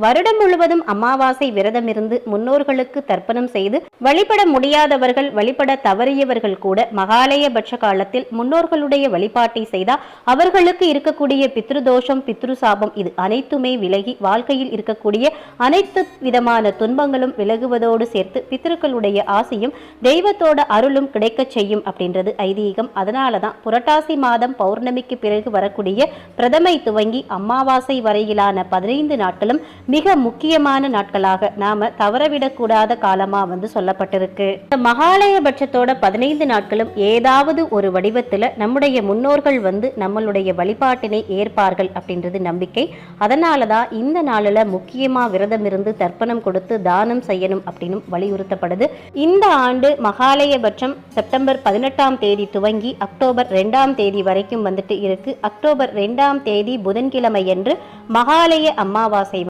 வருடம் முழுவதும் அமாவாசை விரதம் இருந்து முன்னோர்களுக்கு தர்ப்பணம் செய்து வழிபட முடியாதவர்கள், வழிபட தவறியவர்கள் கூட மகாலயபட்ச காலத்தில் முன்னோர்களுடைய வழிபாட்டை செய்தால் அவர்களுக்கு இருக்கக்கூடிய பித்ருதோஷம், பித்ருசாபம் இது அனைத்துமே விலகி வாழ்க்கையில் இருக்கக்கூடிய அனைத்து விதமான துன்பங்களும் விலகுவதோடு சேர்த்து பித்ருக்களுடைய ஆசையும் தெய்வத்தோட அருளும் கிடைக்க செய்யும் அப்படின்றது ஐதீகம். அதனாலதான் புரட்டாசி மாதம் பௌர்ணமிக்கு பிறகு வரக்கூடிய பிரதமை துவங்கி அமாவாசை வரையிலான 15 நாட்களும் மிக முக்கியமான நாட்களாக நாம தவறவிடக்கூடாத காலமா சொல்லப்பட்டிருக்கு. இந்த மகாலயபட்சத்தோட 15 நாட்களும் ஏதாவது ஒரு வடிவத்துல நம்முடைய முன்னோர்கள் நம்மளுடைய வழிபாட்டினை ஏற்பார்கள் அப்படின்றது நம்பிக்கை. அதனாலதான் இந்த நாளில் முக்கியமா விரதம் இருந்து தர்ப்பணம் கொடுத்து தானம் செய்யணும் அப்படின்னு வலியுறுத்தப்படுது. இந்த ஆண்டு மகாலயபட்சம் செப்டம்பர் 18ஆம் தேதி துவங்கி அக்டோபர் 2ஆம் தேதி வரைக்கும் இருக்கு. அக்டோபர் 2ஆம் தேதி புதன்கிழமை என்று மகாலய அமாவாசை